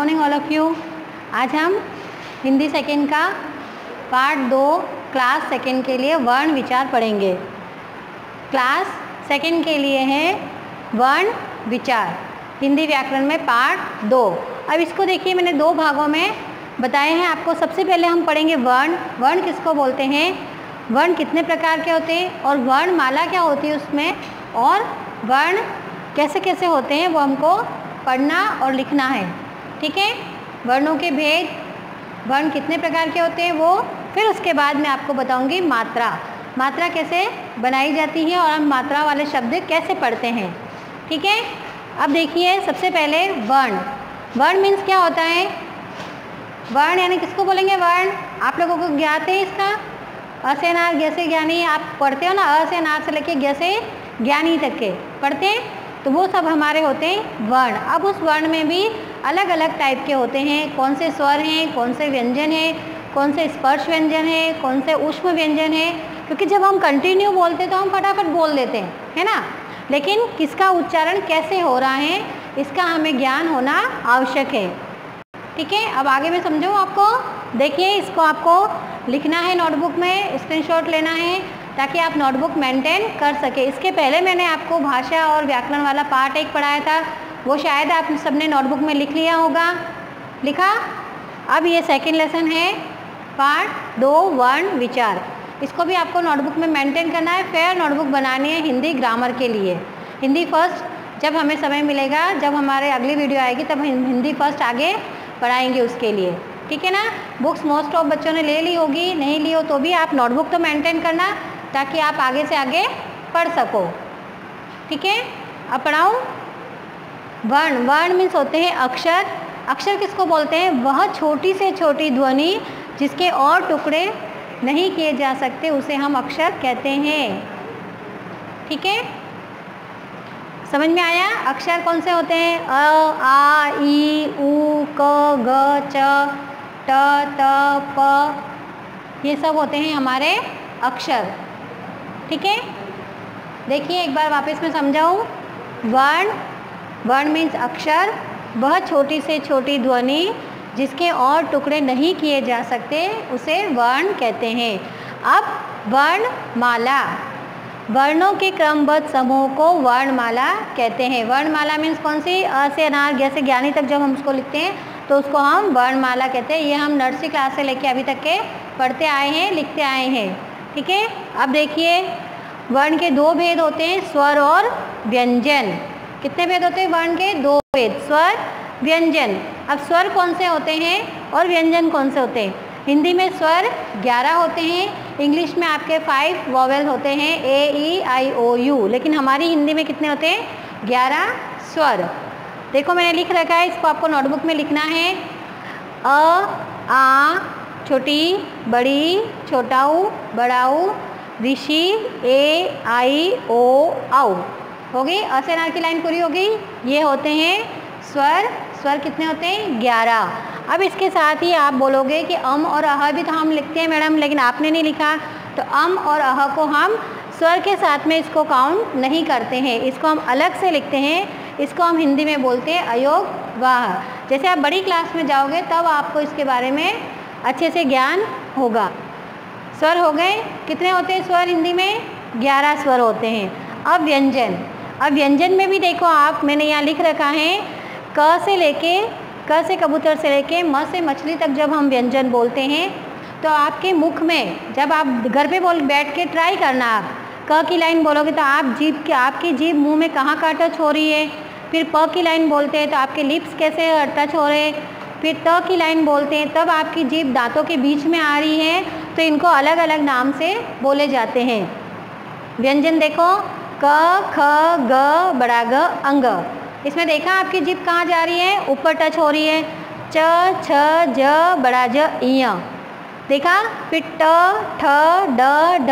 Morning all of you. आज हम Hindi second का पार्ट 2 क्लास सेकेंड के लिए वर्ण विचार पढ़ेंगे। क्लास सेकेंड के लिए है वर्ण विचार, हिंदी व्याकरण में पार्ट 2। अब इसको देखिए, मैंने 2 भागों में बताए हैं आपको। सबसे पहले हम पढ़ेंगे वर्ण। वर्ण किसको बोलते हैं, वर्ण कितने प्रकार के होते हैं और वर्णमाला क्या होती है उसमें, और वर्ण कैसे कैसे होते हैं वो हमको पढ़ना और लिखना है। ठीक है, वर्णों के भेद, वर्ण कितने प्रकार के होते हैं वो। फिर उसके बाद मैं आपको बताऊंगी मात्रा, मात्रा कैसे बनाई जाती है और हम मात्रा वाले शब्द कैसे पढ़ते हैं। ठीक है, अब देखिए सबसे पहले वर्ण। वर्ण मीन्स क्या होता है, वर्ण यानी किसको बोलेंगे वर्ण। आप लोगों को ज्ञात है इसका, अ से अनार ज्ञ से ज्ञानी आप पढ़ते हो ना, अ से अनार से लेके ज्ञ से ज्ञानी तक के पढ़ते हैं, तो वो सब हमारे होते हैं वर्ण। अब उस वर्ण में भी अलग अलग टाइप के होते हैं, कौन से स्वर हैं, कौन से व्यंजन हैं, कौन से स्पर्श व्यंजन है, कौन से ऊष्म व्यंजन है। क्योंकि जब हम कंटिन्यू बोलते हैं तो हम फटाफट बोल देते हैं, है ना, लेकिन किसका उच्चारण कैसे हो रहा है इसका हमें ज्ञान होना आवश्यक है। ठीक है, अब आगे में समझो आपको। देखिए, इसको आपको लिखना है नोटबुक में, स्क्रीनशॉट लेना है ताकि आप नोटबुक मेंटेन कर सके। इसके पहले मैंने आपको भाषा और व्याकरण वाला पार्ट 1 पढ़ाया था, वो शायद आप सबने नोटबुक में लिख लिया होगा। लिखा? अब ये सेकंड लेसन है पार्ट 2 वर्ण विचार। इसको भी आपको नोटबुक में मेंटेन करना है। फेयर नोटबुक बनानी है हिंदी ग्रामर के लिए। हिंदी फर्स्ट जब हमें समय मिलेगा, जब हमारे अगली वीडियो आएगी तब हिंदी फर्स्ट आगे पढ़ाएंगे उसके लिए। ठीक है ना। बुक्स मोस्ट ऑफ बच्चों ने ले ली होगी, नहीं ली हो तो भी आप नोटबुक तो मेंटेन करना ताकि आप आगे से आगे पढ़ सको। ठीक है, अब पढ़ाऊँ। वर्ण, वर्ण मीन्स होते हैं अक्षर। अक्षर किसको बोलते हैं, वह छोटी से छोटी ध्वनि जिसके और टुकड़े नहीं किए जा सकते उसे हम अक्षर कहते हैं। ठीक है, समझ में आया। अक्षर कौन से होते हैं, अ आ ई उ क ग च ट त प, ये सब होते हैं हमारे अक्षर। ठीक है, देखिए एक बार वापस मैं समझाऊँ। वर्ण, वर्ण मीन्स अक्षर, वह छोटी से छोटी ध्वनि जिसके और टुकड़े नहीं किए जा सकते उसे वर्ण कहते हैं। अब वर्णमाला, वर्णों के क्रमबद्ध समूह को वर्णमाला कहते हैं। वर्णमाला मीन्स कौन सी, अ से अनार ज्ञ से ज्ञानी तक जब हम उसको लिखते हैं तो उसको हम वर्णमाला कहते हैं। ये हम नर्सरी क्लास से लेके अभी तक के पढ़ते आए हैं, लिखते आए हैं। ठीक है, अब देखिए वर्ण के 2 भेद होते हैं, स्वर और व्यंजन। कितने भेद होते हैं वर्ण के, 2 भेद, स्वर व्यंजन। अब स्वर कौन से होते हैं और व्यंजन कौन से होते हैं। हिंदी में स्वर 11 होते हैं, इंग्लिश में आपके 5 वॉवेल होते हैं, ए ई आई ओ यू, लेकिन हमारी हिंदी में कितने होते हैं, 11 स्वर। देखो मैंने लिख रखा है, इसको आपको नोटबुक में लिखना है। अ आ छोटी बड़ी छोटाऊ बड़ाऊ ऋषि ए आई ओ आऊ। हो गई, अ से अनार की लाइन पूरी हो गई। ये होते हैं स्वर। स्वर कितने होते हैं, 11। अब इसके साथ ही आप बोलोगे कि अम और अह भी तो हम लिखते हैं मैडम, लेकिन आपने नहीं लिखा, तो अम और अह को हम स्वर के साथ में इसको काउंट नहीं करते हैं, इसको हम अलग से लिखते हैं। इसको हम हिंदी में बोलते हैं अयोगवाह। जैसे आप बड़ी क्लास में जाओगे तब आपको इसके बारे में अच्छे से ज्ञान होगा। स्वर हो गए, कितने होते हैं स्वर हिंदी में, 11 स्वर होते हैं। अब व्यंजन, अब व्यंजन में भी देखो आप, मैंने यहाँ लिख रखा है, क से लेके, क से कबूतर से लेके म से मछली तक जब हम व्यंजन बोलते हैं तो आपके मुख में, जब आप घर पे बैठ के ट्राई करना, आप क की लाइन बोलोगे तो आप जीभ के, आपकी जीभ मुंह में कहाँ का टच हो रही है। फिर प की लाइन बोलते हैं तो आपके लिप्स कैसे टच हो रहे हैं। फिर त की लाइन बोलते हैं तब आपकी जीभ दांतों के बीच में आ रही है, तो इनको अलग अलग नाम से बोले जाते हैं। व्यंजन देखो, क ख ग बड़ा ग अंग। इसमें देखा आपकी जीभ कहाँ जा रही है, ऊपर टच हो रही है। च छ ज बड़ा ज इय, देखा। फिर ट ठ ड ढ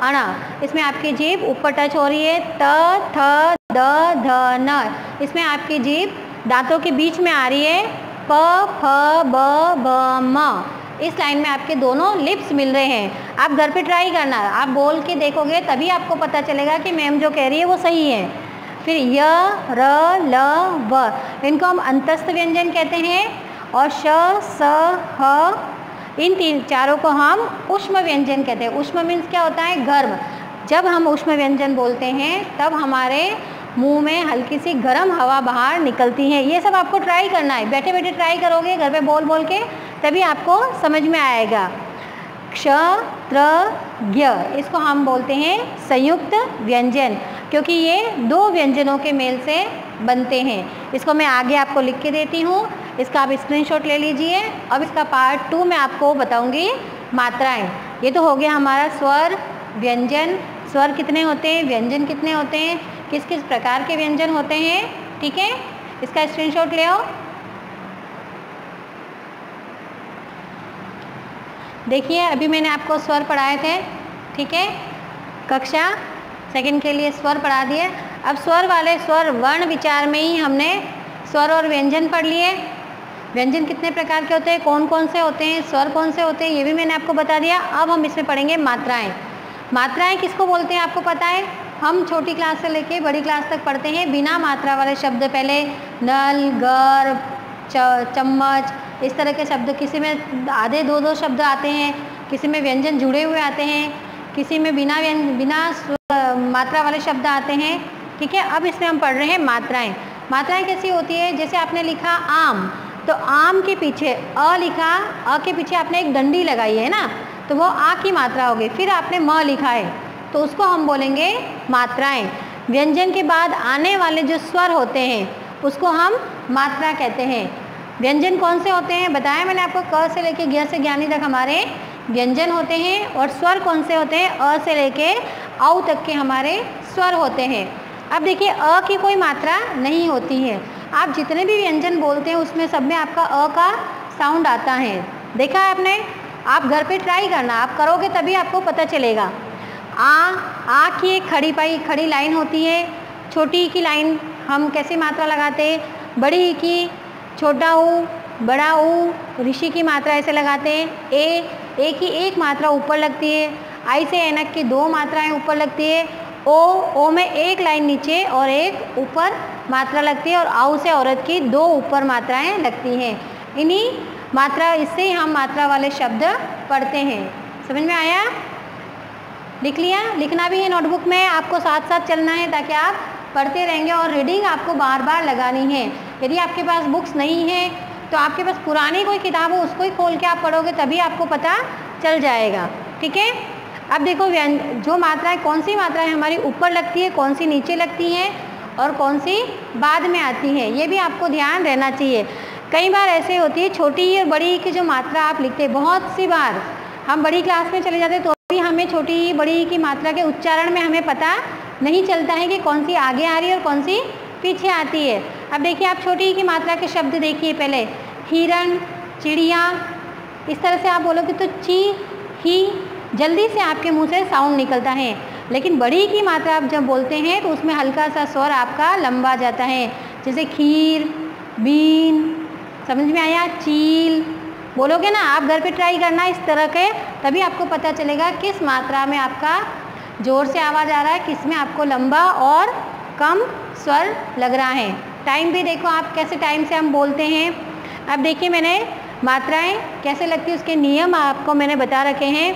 अण, इसमें आपकी जीभ ऊपर टच हो रही है। त थ द ध न, इसमें आपकी जीभ दांतों के बीच में आ रही है। प फ ब भ म, इस लाइन में आपके दोनों लिप्स मिल रहे हैं। आप घर पे ट्राई करना, आप बोल के देखोगे तभी आपको पता चलेगा कि मैम जो कह रही है वो सही है। फिर य र ल व, इनको हम अंतस्थ व्यंजन कहते हैं। और श, स, ह, इन तीन चारों को हम ऊष्म व्यंजन कहते हैं। ऊष्म मीन्स क्या होता है? गर्म। जब हम ऊष्म व्यंजन बोलते हैं तब हमारे मुंह में हल्की सी गर्म हवा बाहर निकलती है। ये सब आपको ट्राई करना है, बैठे बैठे ट्राई करोगे घर पे बोल बोल के, तभी आपको समझ में आएगा। क्ष, त्र, ज्ञ, इसको हम बोलते हैं संयुक्त व्यंजन, क्योंकि ये दो व्यंजनों के मेल से बनते हैं। इसको मैं आगे आपको लिख के देती हूँ, इसका आप स्क्रीनशॉट ले लीजिए। अब इसका पार्ट 2 में आपको बताऊंगी मात्राएं। ये तो हो गया हमारा स्वर, व्यंजन। स्वर कितने होते हैं, व्यंजन कितने होते हैं, किस किस प्रकार के व्यंजन होते हैं, ठीक है। इसका स्क्रीनशॉट ले आओ। देखिए अभी मैंने आपको स्वर पढ़ाए थे, ठीक है, कक्षा सेकंड के लिए स्वर पढ़ा दिए। अब स्वर वाले स्वर वर्ण विचार में ही हमने स्वर और व्यंजन पढ़ लिए। व्यंजन कितने प्रकार के होते हैं, कौन कौन से होते हैं, स्वर कौन से होते हैं, ये भी मैंने आपको बता दिया। अब हम इसमें पढ़ेंगे मात्राएं। मात्राएं किसको बोलते हैं आपको पता है? हम छोटी क्लास से लेके बड़ी क्लास तक पढ़ते हैं बिना मात्रा वाले शब्द। पहले नल, गर्भ, चम्मच, इस तरह के शब्द, किसी में आधे दो दो शब्द आते हैं, किसी में व्यंजन जुड़े हुए आते हैं, किसी में बिना मात्रा वाले शब्द आते हैं, ठीक है। अब इसमें हम पढ़ रहे हैं मात्राएं। मात्राएं कैसी होती है? जैसे आपने लिखा आम, तो आम के पीछे अ लिखा, अ के पीछे आपने एक डंडी लगाई है ना, तो वो आ की मात्रा होगी। फिर आपने म लिखा है, तो उसको हम बोलेंगे मात्राएं। व्यंजन के बाद आने वाले जो स्वर होते हैं उसको हम मात्रा कहते हैं। व्यंजन कौन से होते हैं बताया मैंने आपको, क से लेके ज्ञ से ज्ञानी तक हमारे व्यंजन होते हैं। और स्वर कौन से होते हैं? अ से लेके औ तक के हमारे स्वर होते हैं। अब देखिए अ की कोई मात्रा नहीं होती है। आप जितने भी व्यंजन बोलते हैं उसमें सब में आपका अ का साउंड आता है। देखा है आपने? आप घर पे ट्राई करना, आप करोगे तभी आपको पता चलेगा। आ की एक खड़ी लाइन होती है। छोटी ई की लाइन हम कैसे मात्रा लगाते हैं? बड़ी ई की छोटा ऊ, बड़ा ऊ, ऋषि की मात्रा ऐसे लगाते हैं। ए की एक मात्रा ऊपर लगती है। आई से ऐनक की दो मात्राएं ऊपर लगती है। ओ में एक लाइन नीचे और एक ऊपर मात्रा लगती है। और आउ से औरत की दो ऊपर मात्राएं लगती हैं। इन्हीं मात्रा, इससे ही हम मात्रा वाले शब्द पढ़ते हैं। समझ में आया? लिख लिया? लिखना भी है नोटबुक में, आपको साथ साथ चलना है ताकि आप पढ़ते रहेंगे। और रीडिंग आपको बार बार लगानी है। यदि आपके पास बुक्स नहीं है तो आपके पास पुरानी कोई किताब हो उसको ही खोल के आप पढ़ोगे, तभी आपको पता चल जाएगा, ठीक है। अब देखो जो मात्राएं, कौन सी मात्राएं हमारी ऊपर लगती है, कौन सी नीचे लगती है और कौन सी बाद में आती है, ये भी आपको ध्यान रहना चाहिए। कई बार ऐसे होती है छोटी ई और बड़ी ई की जो मात्रा आप लिखते हैं, बहुत सी बार हम बड़ी क्लास में चले जाते हैं तो भी हमें छोटी ई बड़ी ई की मात्रा के उच्चारण में हमें पता नहीं चलता है कि कौन सी आगे आ रही है और कौन सी पीछे आती है। अब देखिए आप छोटी ई की मात्रा के शब्द देखिए। पहले हिरण, चिड़िया, इस तरह से आप बोलोगे तो ची, ही, जल्दी से आपके मुंह से साउंड निकलता है। लेकिन बड़ी की मात्रा आप जब बोलते हैं तो उसमें हल्का सा स्वर आपका लंबा जाता है। जैसे खीर, बीन, समझ में आया? चील बोलोगे ना आप, घर पे ट्राई करना इस तरह के, तभी आपको पता चलेगा किस मात्रा में आपका जोर से आवाज़ आ रहा है, किस में आपको लंबा और कम स्वर लग रहा है। टाइम भी देखो आप कैसे टाइम से हम बोलते हैं। अब देखिए मैंने मात्राएं कैसे लगती है उसके नियम आपको मैंने बता रखे हैं।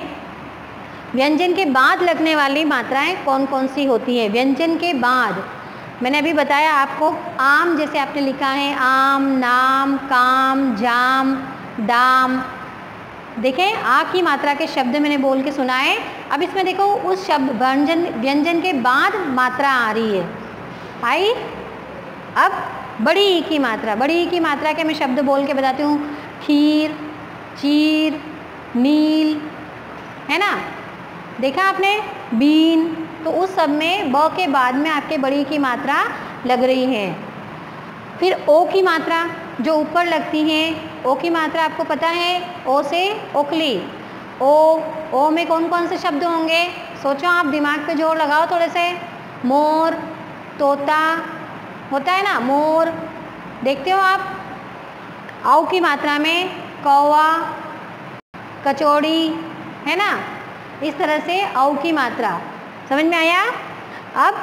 व्यंजन के बाद लगने वाली मात्राएं कौन कौन सी होती है? व्यंजन के बाद मैंने अभी बताया आपको। आम जैसे आपने लिखा है, आम, नाम, काम, जाम, दाम। देखें आ की मात्रा के शब्द मैंने बोल के सुनाए। अब इसमें देखो उस शब्द व्यंजन के बाद मात्रा आ रही है, आई। अब बड़ी ई की मात्रा, बड़ी ई की मात्रा के मैं शब्द बोल के बताती हूँ। खीर, चीर, नील, है ना? देखा आपने? बीन, तो उस सब में ब के बाद में आपके बड़ी की मात्रा लग रही है। फिर ओ की मात्रा जो ऊपर लगती है, ओ की मात्रा आपको पता है? ओ से ओखली। ओ में कौन कौन से शब्द होंगे? सोचो आप, दिमाग पे जोर लगाओ थोड़े से। मोर, तोता होता है ना, मोर, देखते हो आप? औ की मात्रा में कौवा, कचौड़ी, है ना? इस तरह से औ की मात्रा। समझ में आया? अब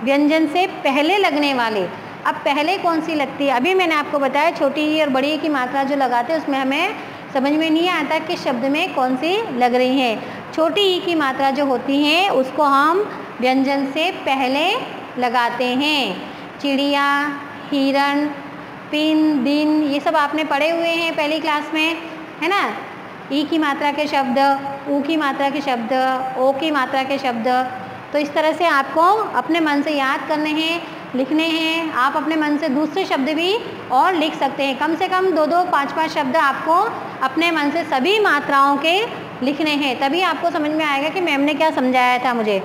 व्यंजन से पहले लगने वाले, अब पहले कौन सी लगती है, अभी मैंने आपको बताया छोटी ई और बड़ी ई की मात्रा जो लगाते हैं उसमें हमें समझ में नहीं आता कि शब्द में कौन सी लग रही है। छोटी ई की मात्रा जो होती है उसको हम व्यंजन से पहले लगाते हैं। चिड़िया, हिरण, पिन, दिन, ये सब आपने पढ़े हुए हैं पहली क्लास में, है ना। ई की मात्रा के शब्द, ऊ की मात्रा के शब्द, ओ की मात्रा के शब्द, तो इस तरह से आपको अपने मन से याद करने हैं, लिखने हैं। आप अपने मन से दूसरे शब्द भी और लिख सकते हैं, कम से कम 2-2, 5-5 शब्द आपको अपने मन से सभी मात्राओं के लिखने हैं, तभी आपको समझ में आएगा कि मैम ने क्या समझाया था मुझे।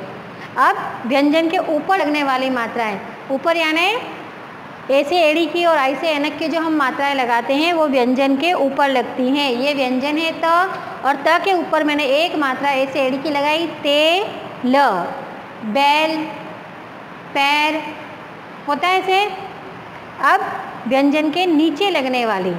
अब व्यंजन के ऊपर लगने वाली मात्राएं, ऊपर यानी ए से एड़ी की और आई से ऐनक की जो हम मात्राएं लगाते हैं वो व्यंजन के ऊपर लगती हैं। ये व्यंजन है त, और त के ऊपर मैंने एक मात्रा ए से एड़ी की लगाई, ते, ल। बैल, पैर, होता है ऐसे। अब व्यंजन के नीचे लगने वाली,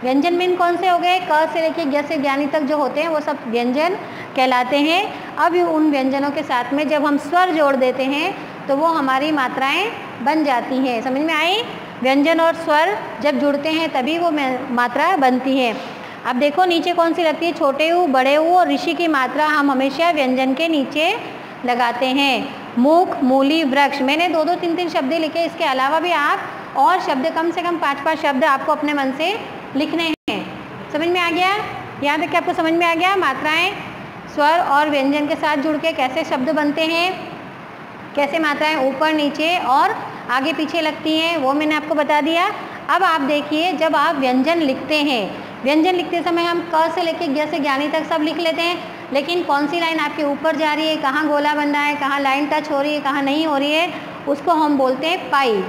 व्यंजन में कौन से हो गए, क से लेके ग से ज्ञानी तक जो होते हैं वो सब व्यंजन कहलाते हैं। अब उन व्यंजनों के साथ में जब हम स्वर जोड़ देते हैं तो वो हमारी मात्राएं बन जाती हैं। समझ में आई? व्यंजन और स्वर जब जुड़ते हैं तभी वो मात्रा बनती है। अब देखो नीचे कौन सी लगती है, छोटे ऊ, बड़े ऊ और ऋषि की मात्रा हम हमेशा व्यंजन के नीचे लगाते हैं। मूक, मूली, वृक्ष, मैंने 2-2, 3-3 शब्द लिखे, इसके अलावा भी आप और शब्द कम से कम 5-5 शब्द आपको अपने मन से लिखने हैं। समझ में आ गया? यहाँ तक कि आपको समझ में आ गया मात्राएं स्वर और व्यंजन के साथ जुड़ के कैसे शब्द बनते हैं, कैसे मात्राएं ऊपर नीचे और आगे पीछे लगती हैं, वो मैंने आपको बता दिया। अब आप देखिए, जब आप व्यंजन लिखते हैं, व्यंजन लिखते समय हम क से लेके ग से ज्ञानी तक सब लिख लेते हैं, लेकिन कौन सी लाइन आपके ऊपर जा रही है, कहाँ गोला बन रहा है, कहाँ लाइन टच हो रही है, कहाँ नहीं हो रही है, उसको हम बोलते हैं पाई।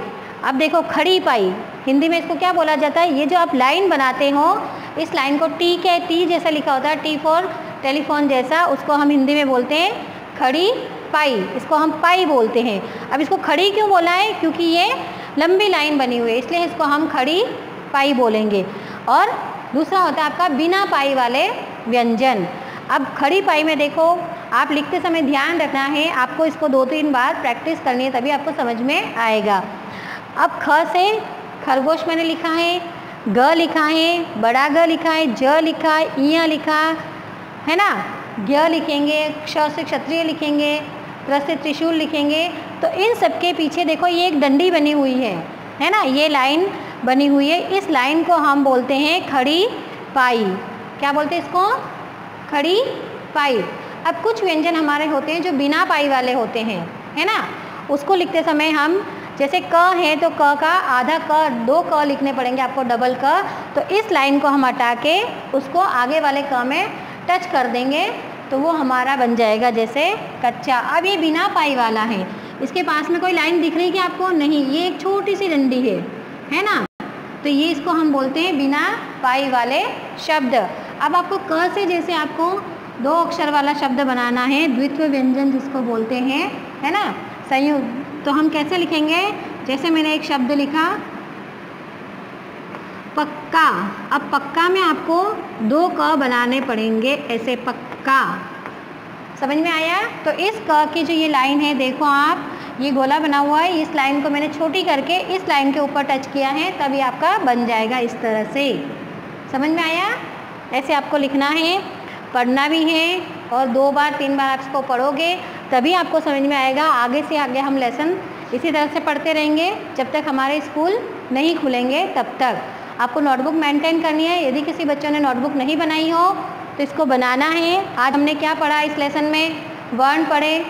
अब देखो खड़ी पाई, हिंदी में इसको क्या बोला जाता है, ये जो आप लाइन बनाते हो इस लाइन को टी के टी जैसा लिखा होता है, टी फॉर टेलीफोन जैसा, उसको हम हिंदी में बोलते हैं खड़ी पाई, इसको हम पाई बोलते हैं। अब इसको खड़ी क्यों बोला है, क्योंकि ये लंबी लाइन बनी हुई है, इसलिए इसको हम खड़ी पाई बोलेंगे। और दूसरा होता है आपका बिना पाई वाले व्यंजन। अब खड़ी पाई में देखो, आप लिखते समय ध्यान रखना है, आपको इसको 2-3 बार प्रैक्टिस करनी है तभी आपको समझ में आएगा। अब ख से खरगोश मैंने लिखा है, ग लिखा है, बड़ा ग लिखा है, ज लिखा है, इया लिखा है ना, ज्ञ लिखेंगे, क्ष से क्षत्रिय लिखेंगे, त्र से त्रिशूल लिखेंगे। तो इन सब के पीछे देखो ये एक डंडी बनी हुई है ना, ये लाइन बनी हुई है, इस लाइन को हम बोलते हैं खड़ी पाई। क्या बोलते हैं इसको? खड़ी पाई। अब कुछ व्यंजन हमारे होते हैं जो बिना पाई वाले होते हैं, है ना, उसको लिखते समय हम जैसे क है तो क का आधा क, 2 क लिखने पड़ेंगे आपको, डबल क, तो इस लाइन को हम हटा के उसको आगे वाले क में टच कर देंगे तो वो हमारा बन जाएगा जैसे कच्चा। अब ये बिना पाई वाला है, इसके पास में कोई लाइन दिख रही है कि आपको? नहीं, ये एक छोटी सी डंडी है ना, तो ये इसको हम बोलते हैं बिना पाई वाले शब्द। अब आपको क से जैसे आपको 2 अक्षर वाला शब्द बनाना है, द्वित्व व्यंजन जिसको बोलते हैं, है ना, संयुक्त, तो हम कैसे लिखेंगे? जैसे मैंने एक शब्द लिखा पक्का। अब पक्का में आपको 2 क बनाने पड़ेंगे, ऐसे पक्का। समझ में आया? तो इस क की जो ये लाइन है, देखो आप, ये गोला बना हुआ है, इस लाइन को मैंने छोटी करके इस लाइन के ऊपर टच किया है, तभी आपका बन जाएगा इस तरह से। समझ में आया? ऐसे आपको लिखना है, पढ़ना भी है, और 2 बार 3 बार आप इसको पढ़ोगे तभी आपको समझ में आएगा। आगे से आगे हम लेसन इसी तरह से पढ़ते रहेंगे जब तक हमारे स्कूल नहीं खुलेंगे, तब तक आपको नोटबुक मेंटेन करनी है। यदि किसी बच्चों ने नोटबुक नहीं बनाई हो तो इसको बनाना है। आज हमने क्या पढ़ा इस लेसन में? वर्ण पढ़े,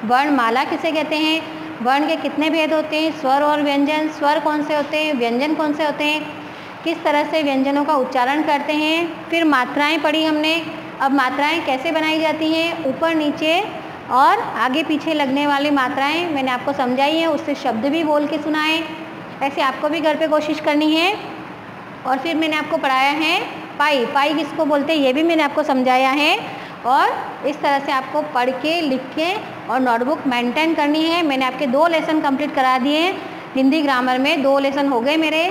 वर्णमाला किसे कहते हैं, वर्ण के कितने भेद होते हैं, स्वर और व्यंजन, स्वर कौन से होते हैं, व्यंजन कौन से होते हैं, किस तरह से व्यंजनों का उच्चारण करते हैं। फिर मात्राएं पढ़ी हमने। अब मात्राएं कैसे बनाई जाती हैं, ऊपर नीचे और आगे पीछे लगने वाली मात्राएं मैंने आपको समझाई है, उससे शब्द भी बोल के सुनाए। ऐसे आपको भी घर पे कोशिश करनी है। और फिर मैंने आपको पढ़ाया है पाई, पाई किसको बोलते हैं ये भी मैंने आपको समझाया है। और इस तरह से आपको पढ़ के, लिख के और नोटबुक मेंटेन करनी है। मैंने आपके 2 लेसन कंप्लीट करा दिए। हिंदी ग्रामर में 2 लेसन हो गए मेरे।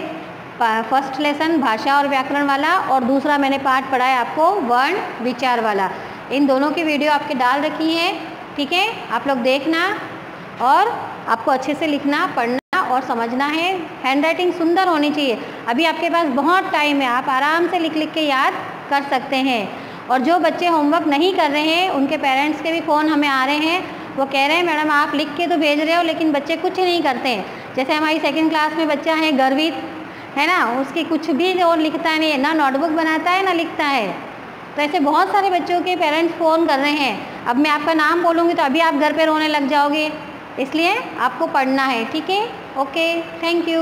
फर्स्ट लेसन भाषा और व्याकरण वाला, और दूसरा मैंने पाठ पढ़ाया आपको वर्ण विचार वाला। इन दोनों की वीडियो आपके डाल रखी है, ठीक है, आप लोग देखना और आपको अच्छे से लिखना, पढ़ना और समझना है। हैंडराइटिंग सुंदर होनी चाहिए। अभी आपके पास बहुत टाइम है, आप आराम से लिख लिख के याद कर सकते हैं। और जो बच्चे होमवर्क नहीं कर रहे हैं उनके पेरेंट्स के भी फ़ोन हमें आ रहे हैं, वो कह रहे हैं मैडम आप लिख के तो भेज रहे हो लेकिन बच्चे कुछ नहीं करते हैं। जैसे हमारी 2nd क्लास में बच्चा है गर्वित, है ना, उसकी कुछ भी वो लिखता नहीं है, ना नोटबुक बनाता है ना लिखता है। तो ऐसे बहुत सारे बच्चों के पेरेंट्स फ़ोन कर रहे हैं। अब मैं आपका नाम बोलूँगी तो अभी आप घर पे रोने लग जाओगे, इसलिए आपको पढ़ना है, ठीक है। Okay, thank you.